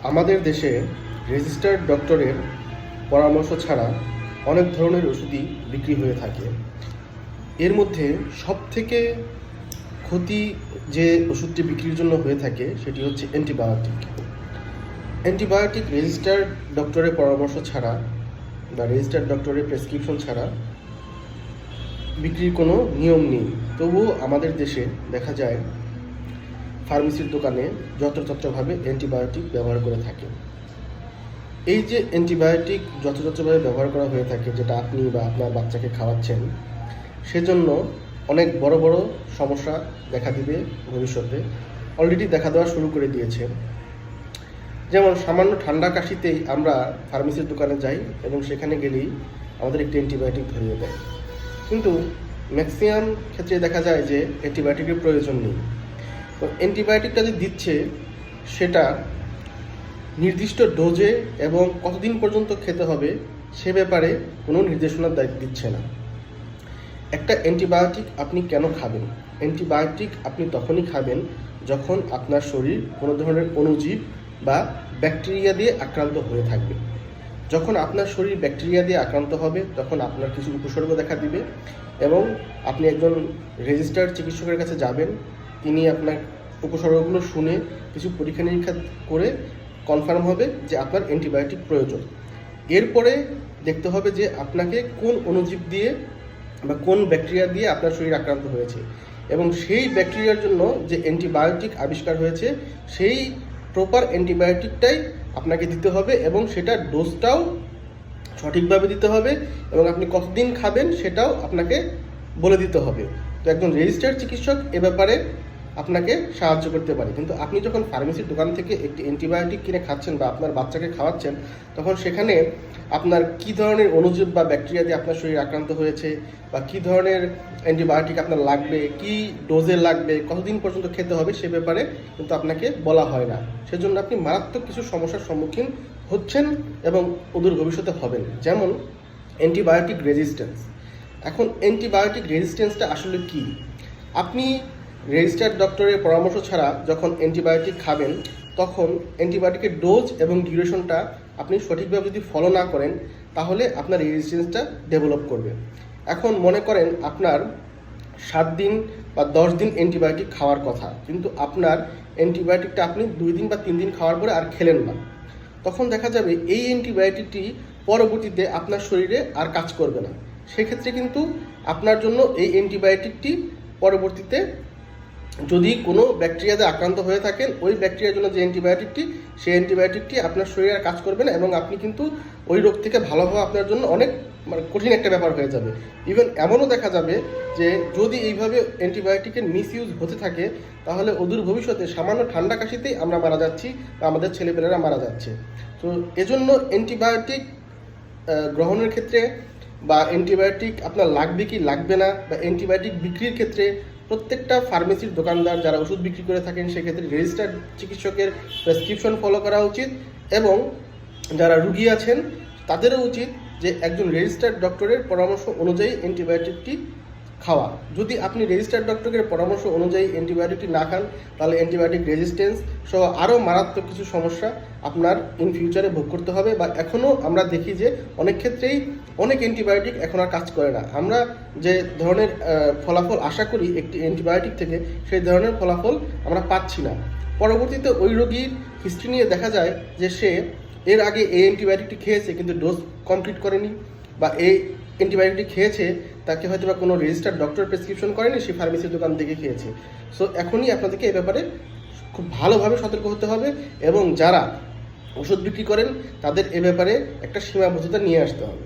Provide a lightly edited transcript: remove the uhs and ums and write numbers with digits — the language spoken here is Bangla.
আমাদের দেশে রেজিস্টার্ড ডক্টরের পরামর্শ ছাড়া অনেক ধরনের ওষুধই বিক্রি হয়ে থাকে। এর মধ্যে সবথেকে ক্ষতি যে ওষুধটি বিক্রির জন্য হয়ে থাকে সেটি হচ্ছে অ্যান্টিবায়োটিক। অ্যান্টিবায়োটিক রেজিস্টার্ড ডক্টরের পরামর্শ ছাড়া বা রেজিস্টার্ড ডক্টরের প্রেসক্রিপশন ছাড়া বিক্রির কোনো নিয়ম নেই। তবুও আমাদের দেশে দেখা যায় ফার্মেসির দোকানে যত্রতত্রভাবে অ্যান্টিবায়োটিক ব্যবহার করে থাকে। এই যে অ্যান্টিবায়োটিক যত্রতত্রভাবে ব্যবহার করা হয়ে থাকে, যেটা আপনি বা আপনার বাচ্চাকে খাওয়াচ্ছেন, সেজন্য অনেক বড় বড় সমস্যা দেখা দিবে ভবিষ্যতে। অলরেডি দেখা দেওয়া শুরু করে দিয়েছে। যেমন সামান্য ঠান্ডা কাশিতেই আমরা ফার্মেসির দোকানে যাই এবং সেখানে গেলেই আমাদের একটি অ্যান্টিবায়োটিক ধরিয়ে দেয়, কিন্তু ম্যাক্সিমাম ক্ষেত্রে দেখা যায় যে অ্যান্টিবায়োটিকের প্রয়োজন নেই। তো অ্যান্টিবায়োটিকটা যে দিচ্ছে সেটা নির্দিষ্ট ডোজে এবং কতদিন পর্যন্ত খেতে হবে সে ব্যাপারে কোনো নির্দেশনা দিচ্ছে না। একটা অ্যান্টিবায়োটিক আপনি কেন খাবেন? অ্যান্টিবায়োটিক আপনি তখনই খাবেন যখন আপনার শরীর কোনো ধরনের অণুজীব বা ব্যাকটেরিয়া দিয়ে আক্রান্ত হয়ে থাকবে। যখন আপনার শরীর ব্যাকটেরিয়া দিয়ে আক্রান্ত হবে তখন আপনার কিছু উপসর্গ দেখা দিবে এবং আপনি একজন রেজিস্টার্ড চিকিৎসকের কাছে যাবেন। তিনি আপনার উপসর্গগুলো শুনে কিছু পরীক্ষা নিরীক্ষা করে কনফার্ম হবে যে আপনার অ্যান্টিবায়োটিক প্রয়োজন। এরপরে দেখতে হবে যে আপনাকে কোন অণুজীব দিয়ে বা কোন ব্যাকটেরিয়া দিয়ে আপনার শরীর আক্রান্ত হয়েছে এবং সেই ব্যাকটেরিয়ার জন্য যে অ্যান্টিবায়োটিক আবিষ্কার হয়েছে সেই প্রপার অ্যান্টিবায়োটিকটাই আপনাকে দিতে হবে এবং সেটার ডোজটাও সঠিকভাবে দিতে হবে এবং আপনি কতদিন খাবেন সেটাও আপনাকে বলে দিতে হবে। তো একজন রেজিস্টার্ড চিকিৎসক এ ব্যাপারে আপনাকে সাহায্য করতে পারে। কিন্তু আপনি যখন ফার্মেসির দোকান থেকে একটি অ্যান্টিবায়োটিক কিনে খাচ্ছেন বা আপনার বাচ্চাকে খাওয়াচ্ছেন, তখন সেখানে আপনার কী ধরনের অণুজীব বা ব্যাকটেরিয়া দিয়ে আপনার শরীর আক্রান্ত হয়েছে বা কী ধরনের অ্যান্টিবায়োটিক আপনার লাগবে, কী ডোজে লাগবে, কতদিন পর্যন্ত খেতে হবে সে ব্যাপারে কিন্তু আপনাকে বলা হয় না। সেজন্য আপনি মারাত্মক কিছু সমস্যার সম্মুখীন হচ্ছেন এবং অদূর ভবিষ্যতে হবেন। যেমন অ্যান্টিবায়োটিক রেজিস্ট্যান্স। এখন অ্যান্টিবায়োটিক রেজিস্ট্যান্সটা আসলে কী? আপনি রেজিস্টার্ড ডক্টরের পরামর্শ ছাড়া যখন অ্যান্টিবায়োটিক খাবেন তখন অ্যান্টিবায়োটিকের ডোজ এবং ডিউরেশনটা আপনি সঠিকভাবে যদি ফলো না করেন তাহলে আপনার রেজিস্ট্যান্সটা ডেভেলপ করবে। এখন মনে করেন আপনার 7 দিন বা 10 দিন অ্যান্টিবায়োটিক খাওয়ার কথা, কিন্তু আপনার অ্যান্টিবায়োটিকটা আপনি 2 দিন বা 3 দিন খাওয়ার পরে আর খেলেন না। তখন দেখা যাবে এই অ্যান্টিবায়োটিকটি পরবর্তীতে আপনার শরীরে আর কাজ করবে না। সেক্ষেত্রে কিন্তু আপনার জন্য এই অ্যান্টিবায়োটিকটি পরবর্তীতে যদি কোনো ব্যাকটেরিয়াতে আক্রান্ত হয়ে থাকেন, ওই ব্যাকটেরিয়ার জন্য যে অ্যান্টিবায়োটিকটি সেই অ্যান্টিবায়োটিকটি আপনার শরীরে আর কাজ করবে না এবং আপনি কিন্তু ওই রোগ থেকে ভালো হওয়া আপনার জন্য অনেক কঠিন একটা ব্যাপার হয়ে যাবে। ইভেন এমনও দেখা যাবে যে যদি এইভাবে অ্যান্টিবায়োটিকের মিসইউজ হতে থাকে তাহলে অদূর ভবিষ্যতে সামান্য ঠান্ডা কাশিতেই আমরা মারা যাচ্ছি বা আমাদের ছেলেপেলেরা মারা যাচ্ছে। তো এজন্য অ্যান্টিবায়োটিক গ্রহণের ক্ষেত্রে বা অ্যান্টিবায়োটিক আপনার লাগবে কি লাগবে না বা অ্যান্টিবায়োটিক বিক্রির ক্ষেত্রে প্রত্যেকটা ফার্মেসির দোকানদার যারা ওষুধ বিক্রি করে থাকেন সেক্ষেত্রে রেজিস্টার্ড চিকিৎসকের প্রেসক্রিপশন ফলো করা উচিত এবং যারা রুগী আছেন তাদেরও উচিত যে একজন রেজিস্টার্ড ডক্টরের পরামর্শ অনুযায়ী অ্যান্টিবায়োটিকটি খাওয়া। যদি আপনি রেজিস্টার্ড ডক্টরের পরামর্শ অনুযায়ী অ্যান্টিবায়োটিকটি না খান তাহলে অ্যান্টিবায়োটিক রেজিস্ট্যান্স সহ আরও মারাত্মক কিছু সমস্যা আপনার ইন ফিউচারে ভোগ করতে হবে। বা এখনও আমরা দেখি যে অনেক ক্ষেত্রেই অনেক অ্যান্টিবায়োটিক এখন আর কাজ করে না। আমরা যে ধরনের ফলাফল আশা করি একটি অ্যান্টিবায়োটিক থেকে সেই ধরনের ফলাফল আমরা পাচ্ছি না। পরবর্তীতে ওই রোগীর হিস্ট্রি নিয়ে দেখা যায় যে সে এর আগে এই অ্যান্টিবায়োটিকটি খেয়েছে কিন্তু ডোজ কমপ্লিট করেনি, বা এই অ্যান্টিবায়োটিক খেয়েছে তাকে হয়তো বা কোনো রেজিস্টার্ড ডক্টর প্রেসক্রিপশন করেনি, সে ফার্মেসির দোকান থেকে খেয়েছে। সো এখনই আপনাদেরকে এই ব্যাপারে খুব ভালোভাবে সতর্ক হতে হবে এবং যারা ওষুধ বিক্রি করেন তাদের এ ব্যাপারে একটা সীমাবদ্ধতা নিয়ে আসতে হবে।